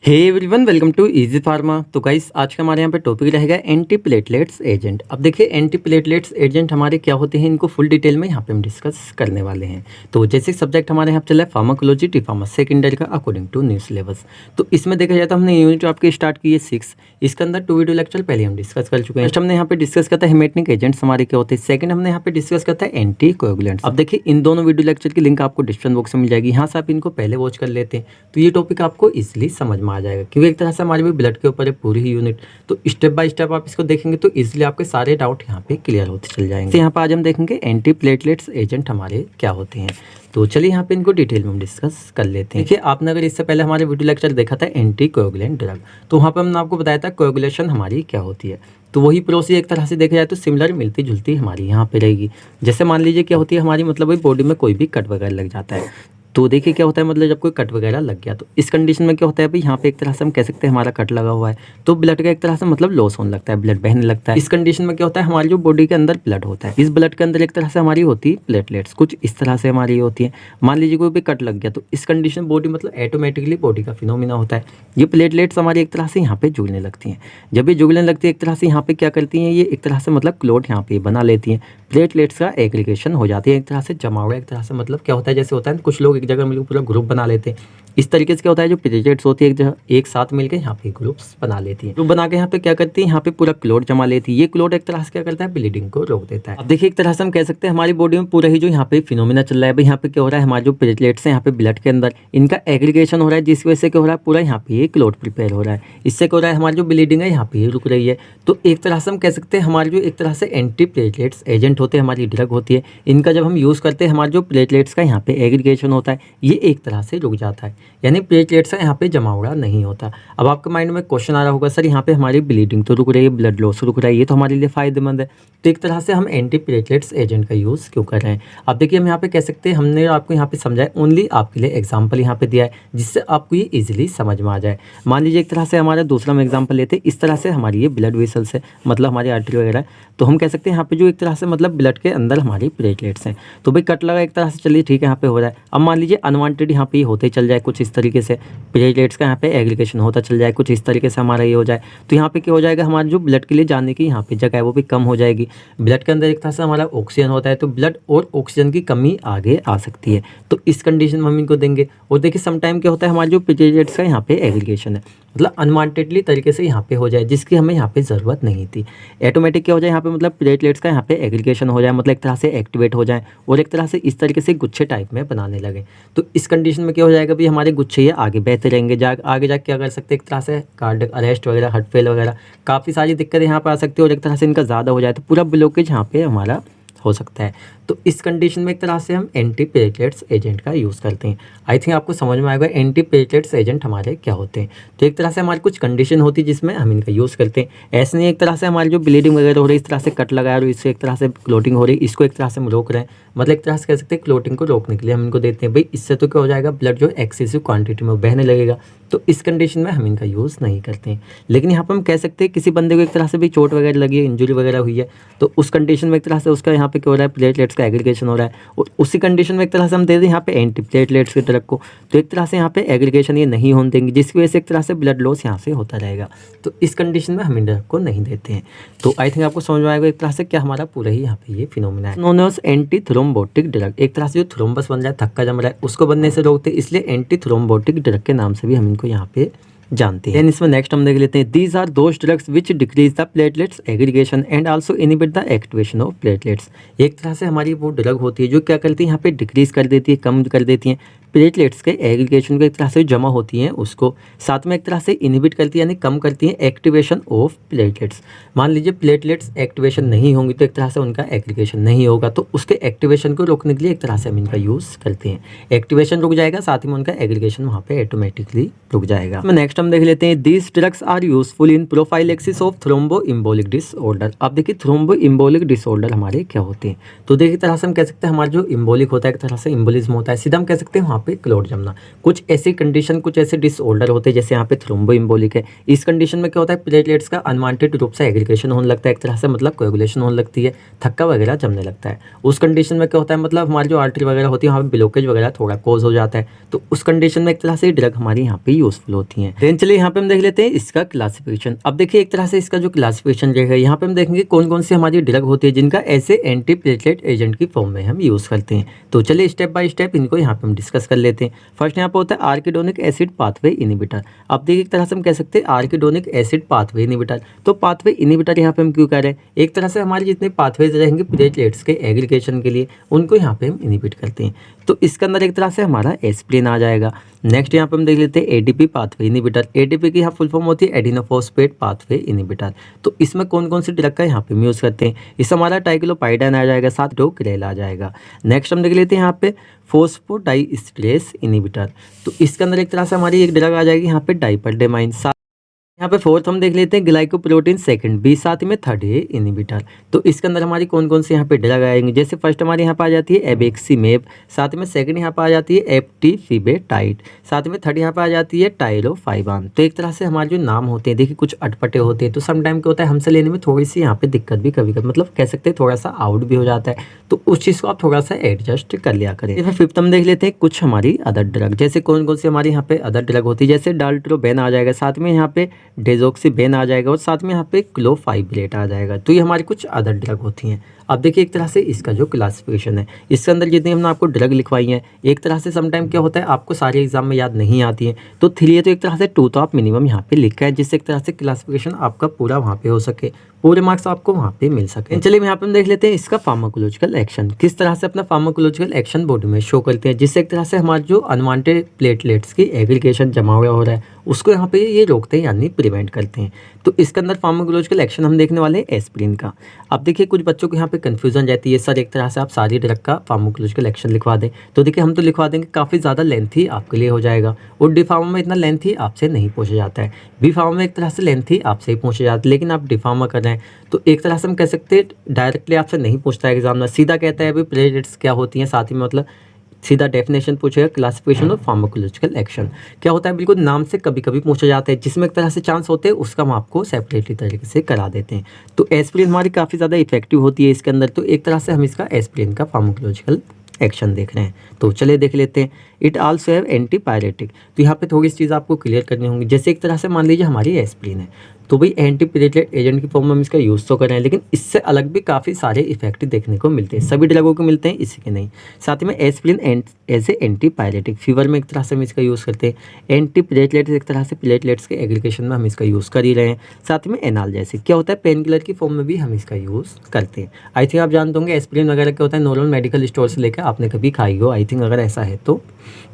Hey everyone, welcome to easy pharma. तो guys, आज का हमारे यहाँ पे टॉपिक रहेगा एंटी प्लेटलेट्स एजेंट। अब देखिए, एंटी प्लेटलेट्स एजेंट हमारे क्या होते हैं, इनको फुल डिटेल में यहाँ पे हम डिस्कस करने वाले हैं। तो जैसे सब्जेक्ट हमारे यहाँ पे चला है pharmacology T pharma second year का अकॉर्डिंग टू न्यू सिलेबस। तो इसमें देखा जाए तो हमने यूनिट आपकी स्टार्ट की है 6। इसके अंदर 2 वीडियो लेक्चर पहले हम डिस्कस कर चुके हैं। फर्स्ट हमने यहाँ पे डिस्कस करता है हेमेटनिक एजेंट्स हमारे क्या होते हैं। सेकंड हमने यहाँ पे डिस्कस करता है एंटी कोएगुलेंट्स। अब देखिए, इन दोनों वीडियो लेक्चर की लिंक आपको डिस्क्रिप्शन बॉक्स में मिल जाएगी। यहाँ से आप इनको पहले वॉच कर लेते हैं तो ये टॉपिक आपको इजिली समझ में आ जाएगा, क्योंकि एक तरह से हमारे भी ब्लड के ऊपर है पूरी ही यूनिट। तो स्टेप बाय स्टेप आप इसको देखेंगे तो इजिली आपके सारे डाउट यहाँ पे क्लियर होते चल जाएंगे। तो यहाँ पर आज हम देखेंगे एंटी प्लेटलेट्स एजेंट हमारे क्या होते हैं। तो चलिए यहाँ पे इनको डिटेल में हम डिस्कस कर लेते हैं। देखिए, आपने अगर इससे पहले हमारे वीडियो लेक्चर देखा था एंटी कोएगुलेंट ड्रग, तो वहाँ पर हमने आपको बताया था कोएगुलेशन हमारी क्या होती है। तो वही प्रोसेस एक तरह से देखा जाए तो सिमिलर मिलती जुलती हमारी यहाँ पे रहेगी। जैसे मान लीजिए क्या होती है हमारी, मतलब वही बॉडी में कोई भी कट वगैरह लग जाता है। तो देखिए क्या होता है, मतलब जब कोई कट वगैरह लग गया तो इस कंडीशन में क्या होता है भाई, यहाँ पे एक तरह से हम कह सकते हैं हमारा कट लगा हुआ है तो ब्लड का एक तरह से मतलब लॉस होने लगता है, ब्लड बहने लगता है। इस कंडीशन में क्या होता है, हमारी जो बॉडी के अंदर ब्लड होता है, इस ब्लड के अंदर एक तरह से हमारी होती है प्लेटलेट्स, कुछ इस तरह से हमारी होती है। मान लीजिए कोई भी कट लग गया तो इस कंडीशन बॉडी मतलब ऑटोमेटिकली बॉडी का फिनोमिना होता है, ये प्लेटलेट्स हमारी एक तरह से यहाँ पे जुड़ने लगती हैं। जब ये जुड़ने लगती है एक तरह से यहाँ पे क्या करती हैं, ये एक तरह से मतलब क्लोट यहाँ पे बना लेती हैं। प्लेटलेट्स का एग्रीगेशन हो जाती है, एक तरह से जमावड़ा, एक तरह से मतलब क्या होता है, जैसे होता है कुछ लोग एक जगह मिलकर पूरा ग्रुप बना लेते हैं। इस तरीके से क्या होता है, जो प्लेटलेट्स होती है एक जगह एक साथ मिलकर यहाँ पे ग्रुप्स बना लेती है। ग्रुप बना के यहाँ पे क्या करती है, यहाँ पे पूरा क्लोट जमा लेती है। ये क्लोट एक तरह से क्या करता है, ब्लीडिंग को रोक देता है। अब देखिए, एक तरह से हम कह सकते हैं हमारी बॉडी में पूरा ही जो यहाँ पे फिनोमिना चल रहा है भाई, यहाँ पे क्या हो रहा है, हमारे जो प्लेटलेट्स हैं यहाँ पे ब्लड के अंदर इनका एग्रीगेशन हो रहा है, जिसकी वजह से क्या हो रहा है, पूरा यहाँ पे ये क्लोट प्रिपेयर हो रहा है। इससे क्या हो रहा है, हमारी जो ब्लीडिंग है यहाँ पे ये रुक रही है। तो एक तरह से हम कह सकते हैं हमारे जो एक तरह से एंटी प्लेटलेट्स एजेंट होते हैं, हमारी ड्रग होती है, इनका जब हम यूज़ करते हैं हमारे जो प्लेटलेट्स का यहाँ पे एग्रीगेशन होता है ये एक तरह से रुक जाता है, यानी प्लेटलेट्स का यहाँ पे जमावड़ा नहीं होता। अब आपके माइंड में क्वेश्चन आ रहा होगा, सर यहाँ पे हमारी ब्लीडिंग तो रुक रही है, ब्लड लॉस रुक रहा है, ये तो हमारे लिए फायदेमंद है, तो एक तरह से हम एंटी प्लेटलेट्स एजेंट का यूज़ क्यों कर रहे हैं। अब देखिए, हम यहाँ पे कह सकते हैं, हमने आपको यहाँ पे समझाया, ओनली आपके लिए एग्जाम्पल यहाँ पे दिया है जिससे आपको ये ईजिली समझ में आ जाए। मान लीजिए एक तरह से हमारा दूसरा हम एग्जाम्पल लेते हैं, इस तरह से हमारी ये ब्लड वेसल्स है, मतलब हमारी आर्टरी वगैरह, तो हम कह सकते हैं यहाँ पे जो एक तरह से मतलब ब्लड के अंदर हमारी प्लेटलेट्स हैं। तो भाई कट लगा एक तरह से, चलिए ठीक है, यहाँ पे हो रहा है। अब मान लीजिए अनवांटेड यहाँ पे होते चल जाए कुछ इस तरीके से, प्लेटलेट्स का यहाँ पे एग्रीगेशन होता चल जाए कुछ इस तरीके से, हमारा ये हो जाए तो यहाँ पे क्या हो जाएगा, हमारा जो ब्लड के लिए जाने की यहाँ पे जगह है वो भी कम हो जाएगी। ब्लड के अंदर एक तरह से हमारा ऑक्सीजन होता है, तो ब्लड और ऑक्सीजन की कमी आगे आ सकती है। तो इस कंडीशन में हम इनको देंगे। और देखिए, समटाइम क्या होता है, हमारे जो प्लेटलेट्स का यहाँ पे एग्रीगेशन है मतलब अनवांटेडली तरीके से यहाँ पे हो जाए, जिसकी हमें यहाँ पे ज़रूरत नहीं थी। ऑटोमेटिक क्या हो जाए, यहाँ पे मतलब प्लेटलेट्स का यहाँ पे एग्रीगेशन हो जाए, मतलब एक तरह से एक्टिवेट हो जाए और एक तरह से इस तरीके से गुच्छे टाइप में बनाने लगे। तो इस कंडीशन में क्या हो जाएगा, भी हमारे गुच्छे ये आगे बहते रहेंगे, आगे जाके क्या कर सकते हैं, एक तरह से कार्डियक अरेस्ट वगैरह, हार्ट फेल वगैरह, काफ़ी सारी दिक्कतें यहाँ पर आ सकती है। और एक तरह से इनका ज़्यादा हो जाए तो पूरा ब्लॉकेज यहाँ पे हमारा हो सकता है। तो इस कंडीशन में एक तरह से हम एंटी प्लेटलेट्स एजेंट का यूज़ करते हैं। आई थिंक आपको समझ में आएगा एंटी प्लेटलेट्स एजेंट हमारे क्या होते हैं। तो एक तरह से हमारी कुछ कंडीशन होती है जिसमें हम इनका यूज़ करते हैं। ऐसे नहीं एक तरह से हमारी जो ब्लीडिंग वगैरह हो रही है, इस तरह से कट लगा रहे हो, इससे एक तरह से क्लोटिंग हो रही है, इसको एक तरह से हम रोक रहे हैं, मतलब एक तरह से कह सकते हैं क्लोटिंग को रोकने के लिए हम इनको देते हैं। भाई इससे तो क्या हो जाएगा, ब्लड जो एक्सेसिव क्वांटिटी में बहने लगेगा, तो इस कंडीशन में हम इनका यूज़ नहीं करते हैं। लेकिन यहाँ पर हम कह सकते हैं किसी बंदे को एक तरह से भी चोट वगैरह लगी है, इंजरी वगैरह हुई है, तो उस कंडीशन में एक तरह से उसका यहाँ पे क्या हो रहा है, प्लेटलेट्स का एग्रीगेशन हो रहा है, और उसी कंडीशन में एक तरह से हम दे दें यहाँ पे एंटी प्लेटलेट्स की तरफ को, तो एक तरह से यहाँ पे एग्रीगेशन ये नहीं होने देंगे, जिसकी वजह से एक तरह से ब्लड लॉस यहाँ से होता रहेगा। तो इस कंडीशन में हम इन ड्रग को नहीं देते हैं। तो आई थिंक आपको समझ में आएगा एक तरह से क्या हमारा पूरा ही यहाँ पे ये फिनोमिना है। Known as antithrombotic drug, एक तरह से जो थ्रोम्बस बन रहा है, थक्का जम रहा है, उसको बनने से रोकते हैं, इसलिए एंटी थ्रोम्बोटिक ड्रग के नाम से भी हम इनको यहाँ पे जानते हैं। इसमें नेक्स्ट हम देख लेते हैं, these are those drugs which decrease the platelets aggregation and also inhibit the activation of platelets. एक तरह से हमारी वो ड्रग होती है जो क्या करती है, यहाँ पे डिक्रीज कर देती है, कम कर देती है प्लेटलेट्स के एग्रीगेशन को, एक तरह से जमा होती हैं उसको, साथ में एक तरह से इनहिबिट करती है यानी कम करती हैं एक्टिवेशन ऑफ प्लेटलेट्स। मान लीजिए प्लेटलेट्स एक्टिवेशन नहीं होंगी तो एक तरह से उनका एग्रीगेशन नहीं होगा, तो उसके एक्टिवेशन को रोकने के लिए एक तरह से हम इनका यूज़ करते हैं। एक्टिवेशन रुक जाएगा, साथ ही में उनका एग्रीगेशन वहाँ पे ऑटोमेटिकली रुक जाएगा। नेक्स्ट हम देख लेते हैं, these drugs are useful in prophylaxis of thromboembolic disorder. अब देखिए, थ्रोम्बो इम्बोलिक डिसऑर्डर हमारे क्या होते हैं, तो देखिए तरह से हम कह सकते हैं हमारा जो इम्बोलिक होता है, एक तरह से इम्बोलिज्म होता है, सीधा हम कह सकते हैं वहाँ पे क्लोट जमना। कुछ ऐसी कंडीशन, कुछ ऐसे डिसऑर्डर होते हैं जैसे यहाँ पे थ्रोम्बो इम्बोलिक है, इस कंडीशन में क्या होता है, प्लेटलेट्स का अनवांटेड रूप से एग्रीगेशन होने लगता है, एक तरह से मतलब कोएगुलेशन होने लगती है, थक्का वगैरह जमने लगता है। उस कंडीशन में क्या होता है, मतलब हमारी जो आर्टरी वगैरह होती है वहाँ पे ब्लॉकेज वगैरह थोड़ा कोज हो जाता है, तो उस कंडीशन में एक तरह से ड्रग हमारी यहाँ पे यूजफुल होती है। देन चलिए यहाँ पे हम देख लेते हैं इसका क्लासिफिकेशन। अब देखिए एक तरह से इसका जो क्लासिफिकेशन रहेगा, यहाँ पे हम देखेंगे कौन कौन सी हमारी ड्रग होती है जिनका ऐसे एंटी प्लेटलेट एजेंट की फॉर्म में हम यूज़ करते हैं। तो चलिए स्टेप बाय स्टेप इनको यहाँ पे हम डिस्कस कर लेते हैं। फर्स्ट यहाँ पे होता है आर्किडोनिक एसिड पाथवे इनिबिटर। अब देखिए एक तरह से हम कह सकते हैं आर्किडोनिक एसिड पाथवे इनिबिटर। तो पाथवे इनिबिटर यहाँ पे हम क्यों कह रहे हैं, एक तरह से हमारे जितने पाथवेज रहेंगे प्लेटलेट्स के एग्रीगेशन के लिए उनको यहाँ पे हम इनिबिट करते हैं। तो इसके अंदर एक तरह से हमारा एस्प्रिन आ जाएगा। नेक्स्ट यहाँ पे हम देख लेते हैं एडीपी पाथवे इनिबिटर। एडीपी की यहाँ फुल फॉर्म होती है एडिनोफॉस्फेट पाथवे इनिबिटर। तो इसमें कौन कौन सी ड्रग का यहाँ पे हम यूज़ करते हैं, इस हमारा टाइक्लोपाइडान आ जाएगा, साथ डोक्रेल आ जाएगा। नेक्स्ट हम देख लेते हैं यहाँ पे फोस्फोडाइस्ट्रेस इनिबिटर। तो इसके अंदर एक तरह से हमारी एक ड्रग आ जाएगी यहाँ पे डाइपरडेमाइन। यहाँ पे फोर्थ हम देख लेते हैं ग्लाइकोप्रोटीन सेकंड बी, साथ में थर्ड है इनिबिटर। तो इसके अंदर हमारी कौन कौन से यहाँ पे ड्रग आएंगे, जैसे फर्स्ट हमारे यहाँ पे आ जाती है एबेक्सीमेब, साथ में सेकंड यहाँ पे आ जाती है एप्टीफिबेटाइड, साथ में थर्ड यहाँ पे आ जाती है टाइलोफाइबान। तो एक तरह से हमारे जो नाम होते हैं देखिए कुछ अटपटे होते हैं, तो समटाइम क्या होता है हमसे लेने में थोड़ी सी यहाँ पे दिक्कत भी कभी कभी मतलब कह सकते हैं थोड़ा सा आउट भी हो जाता है, तो उस चीज़ को आप थोड़ा सा एडजस्ट कर लिया करें। फिर फिफ्थ हम देख लेते हैं कुछ हमारी अदर ड्रग, जैसे कौन कौन सी हमारी यहाँ पे अदर ड्रग होती है, जैसे डाल्ट्रोबेन आ जाएगा, साथ में यहाँ पे डेजोक्सीबेन आ जाएगा और साथ में यहाँ पे क्लोफाइब्रेट आ जाएगा। तो ये हमारी कुछ अदर ड्रग होती हैं। अब देखिए एक तरह से इसका जो क्लासिफिकेशन है, इसके अंदर जितनी हमने आपको ड्रग लिखवाई हैं, एक तरह से समटाइम क्या होता है आपको सारे एग्जाम में याद नहीं आती हैं, तो 3 है तो एक तरह से 2 तो आप मिनिमम यहाँ पे लिखा है, जिससे एक तरह से क्लासिफिकेशन आपका पूरा वहाँ पे हो सके, पूरे मार्क्स आपको वहाँ पे मिल सके। चलिए यहाँ पे हम देख लेते हैं इसका फार्माकोलॉजिकल एक्शन, किस तरह से अपना फार्माकोलॉजिकल एक्शन बॉडी में शो करते हैं, जिससे एक तरह से हमारे जो अनवांटेड प्लेटलेट्स की एग्रीगेशन जमा हुआ हो रहा है उसको यहाँ पे ये रोकते हैं यानी प्रिवेंट करते हैं। तो इसके अंदर फार्माकोलॉजिकल एक्शन हम देखने वाले हैं एस्प्रिन का। अब देखिए कुछ बच्चों को यहाँ पे कन्फ्यूजन रहती है, सर एक तरह से आप सारी ड्रग का फार्माकोलॉजिकल एक्शन लिखवा दें, तो देखिए हम तो लिखवा देंगे, काफ़ी ज़्यादा लेंथी आपके लिए हो जाएगा, और डी फार्मा में इतना लेंथी आपसे नहीं पूछा जाता है, बी फार्मा में एक तरह से लेंथी आपसे ही पूछा जाता है, लेकिन आप डी फार्मा कर रहे हैं तो एक तरह से हम कह सकते हैं डायरेक्टली आपसे नहीं पूछता है एग्जामिनर, सीधा कहता है अभी प्लेटलेट्स क्या होती हैं, साथ ही में मतलब सीधा डेफिनेशन पूछेगा, क्लासिफिकेशन और फार्माकोलॉजिकल एक्शन क्या होता है बिल्कुल नाम से कभी कभी पूछा जाता है, जिसमें एक तरह से चांस होते हैं उसका हम आपको सेपरेटली तरीके से करा देते हैं। तो एस्प्रिन हमारी काफ़ी ज़्यादा इफेक्टिव होती है इसके अंदर, तो एक तरह से हम इसका एस्प्रिन का फार्माकोलॉजिकल एक्शन देख रहे हैं। तो चलिए देख लेते हैं। It also have antipyretic. तो यहाँ पे थोड़ी सी चीज़ आपको क्लियर करनी होंगी, जैसे एक तरह से मान लीजिए हमारी एस्प्रिन है, तो भाई एंटी प्लेटलेट एजेंट की फॉर्म में हम इसका यूज़ तो कर रहे हैं, लेकिन इससे अलग भी काफ़ी सारे इफेक्ट देखने को मिलते हैं, सभी ड्रगों को मिलते हैं, इसी के नहीं। साथ में aspirin as a antipyretic, fever में एक तरह से हम इसका यूज़ करते हैं, एंटी प्लेटलेट्स एक तरह से प्लेटलेट्स के एग्रीगेशन में हम इसका यूज़ कर ही रहे हैं। साथ में एनाल्जेसिक क्या होता है पेन किलर की फॉर्म में भी हम इसका यूज़ करते हैं। आई थिंक आप जानते होंगे एस्प्रिन वगैरह क्या होता है, नॉर्मल मेडिकल स्टोर से लेकर आपने कभी खाई हो, आई थिंक अगर ऐसा है तो।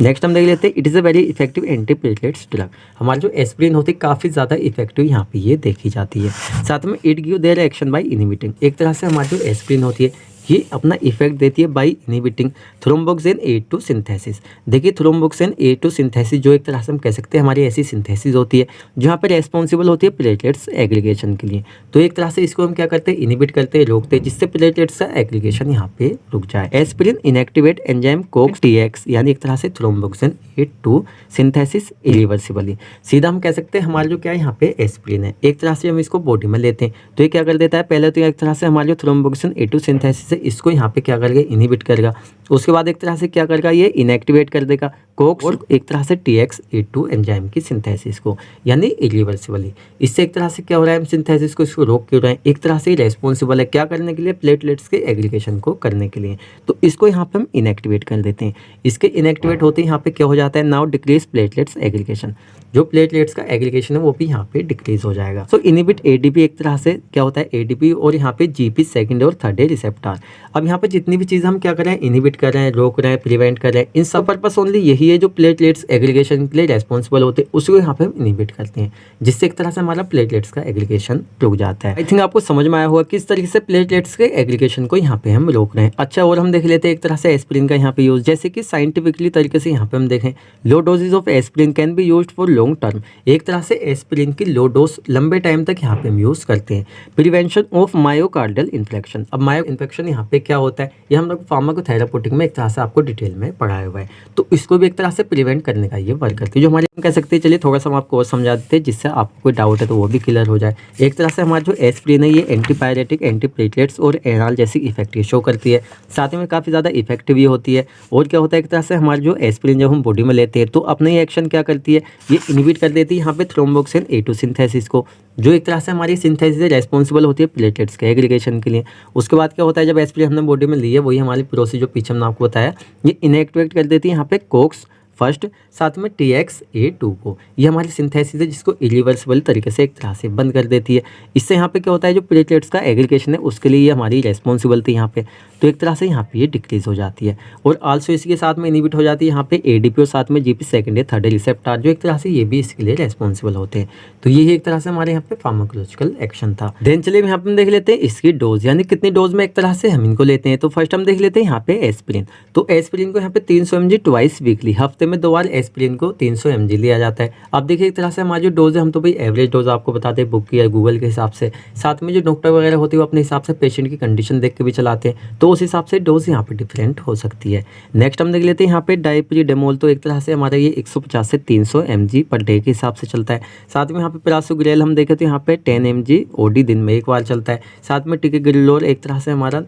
नेक्स्ट हम देख लेते हैं, it is a very effective anti platelets drug. हमारी जो एस्प्रिन होती है काफ़ी ज़्यादा इफेक्टिव यहाँ पे ये देखी जाती है। साथ में it give their action by inhibiting, एक तरह से हमारी जो एस्प्रिन होती है ये अपना इफेक्ट देती है by inhibiting thromboxane A2 synthesis. देखिए थ्रोम्बोक्सिन A2 सिंथेसिस जो एक तरह से हम कह सकते हैं हमारी ऐसी सिंथेसिस होती है जो यहाँ पर रेस्पॉन्सिबल होती है प्लेटलेट्स एग्रीगेशन के लिए। तो एक तरह से इसको हम क्या करते हैं इनिबिट करते हैं, रोकते हैं, जिससे प्लेटलेट्स का एग्रीगेशन यहाँ पे रुक जाए। एस्प्रिन इनएक्टिवेट एंजाइम COX-TX यानी एक तरह से थ्रोम्बोक्सिन A2 सिंथेसिस इरिवर्सिबली। सीधा हम कह सकते हैं हमारा जो क्या है यहाँ पे एस्प्रिन है, एक तरह से हम इसको बॉडी में लेते हैं तो ये क्या कर देता है, पहले तो एक तरह से हमारे जो थ्रोम्बोक्सिन A2 सिंथेसिस इसको यहाँ पे क्या करेगा इनहिबिट करेगा, उसके बाद एक तरह से क्या करेगा ये इनएक्टिवेट कर देगा कोक्स और एक तरह से TX-A2 एंजाइम की सिंथेसिस को यानी इरिवर्सिबली। इससे एक तरह से क्या हो रहा है हम सिंथेसिस को इसको रोक क्यों रहे हैं, एक तरह से रेस्पॉन्सिबल है क्या करने के लिए प्लेटलेट्स के एग्रीगेशन को करने के लिए, तो इसको यहाँ पे हम इनएक्टिवेट कर देते हैं। इसके इनएक्टिवेट होते ही यहाँ पे क्या हो जाता है नाउ डिक्रीज प्लेटलेट्स एग्रीगेशन, जो प्लेटलेट्स का एग्रीगेशन है वो भी यहाँ पे डिक्रीज हो जाएगा। सो इनिबिट ADP एक तरह से क्या होता है ADP और यहाँ पे GP सेकंड और थर्ड रिसेप्टर। अब यहाँ पे जितनी भी चीज़ हम क्या कर रहे हैं इनिबिट कर रहे हैं, रोक रहे हैं, प्रिवेंट कर रहे हैं, इन सब पर्पस ओनली यही है जो प्लेटलेट्स एग्रीगेशन के लिए रेस्पॉन्सिबल होते हैं उसको यहाँ पे हम इनिबिट करते हैं, जिससे एक तरह से हमारा प्लेटलेट्स का एग्रीगेशन रुक जाता है। आई थिंक आपको समझ में आया होगा किस तरीके से प्लेटलेट्स के एग्रीगेशन को यहाँ पे हम रोक रहे हैं। अच्छा और हम देख लेते हैं एक तरह से एस्प्रिन का यहाँ पे यूज, जैसे कि साइंटिफिकली तरीके से यहाँ पे हम देखें low doses of aspirin can be used for long term. एक तरह से एस्प्रिन की लो डोज लंबे टाइम तक यहाँ पे हम यूज करते हैं। प्रिवेंशन ऑफ मायोकार्डियल इन्फेक्शन, अब मायो इन्फेक्शन यहाँ पे क्या होता है, ये हम लोग फार्माकोथेराप्यूटिक में एक तरह से आपको डिटेल में पढ़ाया हुआ है। तो इसको भी एक तरह से प्रिवेंट करने का ये वर्क करती है, जो हमारे हम कह सकते हैं। चलिए थोड़ा सा हम आपको और समझा देते हैं, जिससे आपको कोई डाउट है तो वो भी क्लियर हो जाए। एक तरह से हमारा जो एस्पिरिन है ये एंटीपायरेटिक, एंटीप्लेटलेट्स और एनाल जैसी इफेक्ट शो करती है, साथ में काफ़ी ज़्यादा इफेक्टिव भी होती है। और क्या होता है, एक तरह से हमारे जो एस्पिरिन जब हम बॉडी में लेते हैं तो अपने एक्शन क्या करती है, ये इनहिबिट कर देती है यहाँ पे थ्रोम्बोक्सिन A2 सिंथेसिस को, जो एक तरह से हमारी सिंथेसिस से रेस्पॉन्सिबल होती है प्लेटलेट्स के एग्रीगेशन के लिए। उसके बाद क्या होता है, जब एस्पिरिन हमने बॉडी में ली है, वही हमारी प्रोसेस जो पीछे हमने आपको बताया, ये इनएक्टिवेट कर देती है यहाँ पे कोक्स फर्स्ट, साथ में TXA2 को। ये हमारी सिंथेसिस है जिसको इरिवर्सिबल तरीके से एक तरह से बंद कर देती है। इससे यहाँ पे क्या होता है, जो प्लेटलेट्स का एग्रीगेशन है उसके लिए ये हमारी रेस्पॉन्सिबल थी यहाँ पे, तो एक तरह से यहाँ पे ये डिक्रीज हो जाती है। और आल्सो इसके साथ में इनहिबिट हो जाती है यहाँ पे ADP और साथ में GP सेकेंड या थर्ड रिसेप्टर, जो एक तरह से ये भी इसके लिए रेस्पॉन्सिबल होते हैं। तो ये एक तरह से हमारे यहाँ पे फार्माकोलॉजिकल एक्शन था। देन चलिए यहाँ पे हम देख लेते हैं इसकी डोज, यानी कितनी डोज में एक तरह से हम इनको लेते हैं। तो फर्स्ट हम देख लेते हैं यहाँ पे एस्पिरिन। तो एस्पिरिन को यहाँ पे 300 mg ट्वाइस वीकली, हफ्ते में 2 बार एस्पिरिन को 300 mg लिया जाता है। अब देखिए एक तरह से हमारी जो डोज है, हम तो भाई एवरेज डोज आपको बताते हैं बुक की या गूगल के हिसाब से, साथ में जो डॉक्टर वगैरह होते हैं वो अपने हिसाब से पेशेंट की कंडीशन देख के भी चलाते हैं, तो उस हिसाब से डोज यहाँ पे डिफरेंट हो सकती है। नेक्स्ट हम देख लेते हैं यहाँ पे डाइप्रिडेमोल। तो एक तरह से हमारा ये 150 से 300 mg पर डे के हिसाब से चलता है। साथ में यहाँ पे प्रासुग्रेल हम देखें तो यहाँ पे 10 mg OD दिन में एक बार चलता है। साथ में टिकेग्रिलोर एक तरह से हमारा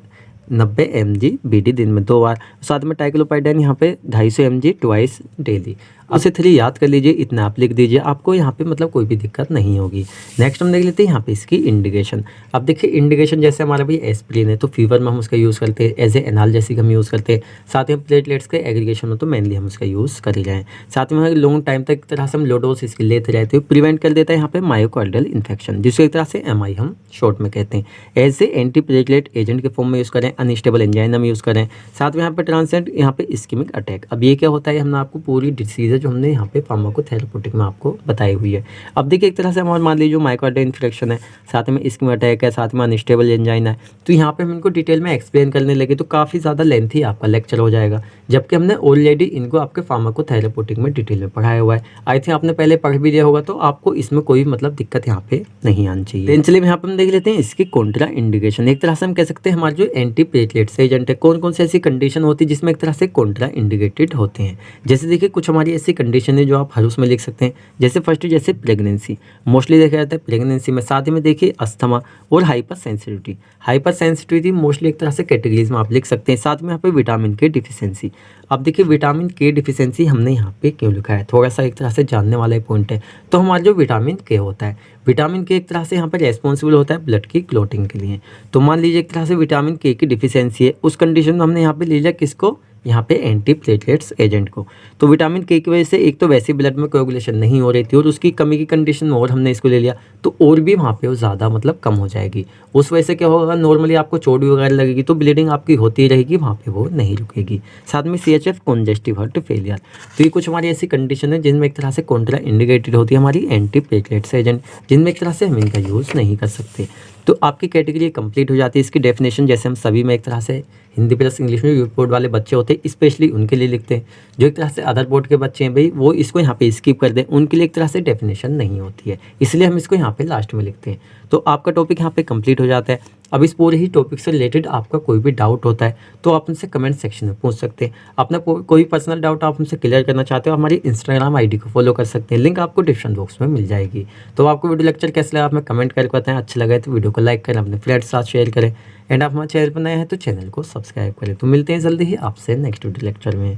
90 mg BD दिन में 2 बार। साथ में टाइक्लोपाइडाइन यहाँ पे 250 mg ट्वाइस डेली। उसे 3 याद कर लीजिए, इतना आप लिख दीजिए, आपको यहाँ पे मतलब कोई भी दिक्कत नहीं होगी। नेक्स्ट हम देख लेते हैं यहाँ पे इसकी इंडिकेशन। अब देखिए इंडिकेशन जैसे हमारा भी एस्पिरिन है तो फीवर में हम उसका यूज़ करते हैं, एज ए एनाल्जेसिक हम यूज़ करते हैं। साथ में प्लेटलेट्स के एग्रीगेशन में तो मेनली हम उसका यूज़ कर ही रहे हैं। साथ में लॉन्ग टाइम तक एक तरह से हम लो डोज इसकी लेते रहते हैं, प्रिवेंट कर देता है यहाँ पे मायोकार्डियल इन्फेक्शन, जिसको एक तरह से MI हम शॉर्ट में कहते हैं। As a antiplatelet agent के फॉर्म में यूज़ करें, अनस्टेबल एंजाइन हम यूज़ करें। साथ में यहाँ पे ट्रांसेंट यहाँ पे इस्कीमिक अटैक। अब ये क्या होता है, हमने आपको पूरी डिसीज जो हमने यहाँ पे फार्माकोथेराप्यूटिक में आपको बताई हुई है। अब देखिए एक तरह से हमारे मान लीजिए जो मायोकार्डियल इन्फेक्शन है, साथ में इस्कीमिक अटैक है, साथ में अनस्टेबल एंजाइन है, तो यहाँ पे हम इनको डिटेल में एक्सप्लेन करने लगे तो काफ़ी ज़्यादा लेंथी आपका लेक्चर हो जाएगा, जबकि हमने ऑलरेडी इनको आपके फार्माकोथेराप्यूटिक में डिटेल में पढ़ाया हुआ है। आई थिंक आपने पहले पढ़ भी लिया होगा, तो आपको इसमें कोई मतलब दिक्कत यहाँ पे नहीं आनी चाहिए। चलिए यहाँ पे हम देख लेते हैं इसकी कॉन्ट्रा इंडिकेशन। एक तरह से हम कह सकते हैं हमारे जो एंटी प्लेटलेट्स एजेंट है, कौन कौन सी ऐसी कंडीशन होती है जिसमें एक तरह से कॉन्ट्रा इंडिकेटेड होते हैं। जैसे देखिए कुछ हमारी ऐसी कंडीशन है जो आप हर उसमें लिख सकते हैं। जैसे फर्स्ट जैसे प्रेगनेंसी, मोस्टली देखा जाता है प्रेगनेंसी में। साथ में देखिए अस्थमा और hyper sensitivity. Hyper sensitivity mostly एक तरह से कैटेगरीज में आप लिख सकते हैं। साथ में यहाँ पे विटामिन के डिफिशियंसी। अब देखिए विटामिन के डिफिशियंसी हमने यहाँ पे क्यों लिखा है, थोड़ा सा एक तरह से जानने वाला पॉइंट है। तो हमारा जो विटामिन के होता है, विटामिन के एक तरह से यहाँ पर रेस्पॉन्सिबल होता है ब्लड की क्लोटिंग के लिए। तो मान लीजिए एक तरह से विटामिन के की डिफिशियंसी है, उस कंडीशन में हमने यहाँ पे ले लिया किसको, यहाँ पे एंटी प्लेटलेट्स एजेंट को। तो विटामिन के की वजह से एक तो वैसे ब्लड में कोएगुलेशन नहीं हो रही थी और उसकी कमी की कंडीशन में और हमने इसको ले लिया तो और भी वहाँ पे वो ज़्यादा मतलब कम हो जाएगी। उस वजह से क्या होगा, नॉर्मली आपको चोट वगैरह लगेगी तो ब्लीडिंग आपकी होती ही रहेगी, वहाँ पे वो नहीं रुकेगी। साथ में CHF कॉन्जेस्टिव हार्ट फेलियर। तो ये कुछ हमारी ऐसी कंडीशन है जिनमें एक तरह से कॉन्ट्रा इंडिकेटेड होती है हमारी एंटी प्लेटलेट्स एजेंट, जिनमें एक तरह से हम इनका यूज़ नहीं कर सकते। तो आपकी कैटेगरी कंप्लीट हो जाती है। इसकी डेफिनेशन जैसे हम सभी में एक तरह से हिंदी प्लस इंग्लिश में यूपी बोर्ड वाले बच्चे होते हैं, स्पेशली उनके लिए लिखते हैं। जो एक तरह से अदर बोर्ड के बच्चे हैं भाई, वो इसको यहाँ पे स्किप कर दें, उनके लिए एक तरह से डेफिनेशन नहीं होती है, इसलिए हम इसको यहाँ पे लास्ट में लिखते हैं। तो आपका टॉपिक यहाँ पे कंप्लीट हो जाता है। अब इस पूरे ही टॉपिक से रिलेटेड आपका कोई भी डाउट होता है तो आप उनसे कमेंट सेक्शन में पूछ सकते हैं। अपना कोई पर्सनल डाउट आप उनसे क्लियर करना चाहते हो, हमारी इंस्टाग्राम ID को फॉलो कर सकते हैं, लिंक आपको डिस्क्रिप्शन बॉक्स में मिल जाएगी। तो आपको वीडियो लेक्चर कैसे लगा आप में कमेंट करके बताएं। अच्छा लगा तो वीडियो को लाइक करें, अपने फ्रेंड्स के साथ शेयर करें, एंड आप हमारे चैनल पर नए हैं तो चैनल को सब्सक्राइब करें। तो मिलते हैं जल्दी ही आपसे नेक्स्ट वीडियो लेक्चर में।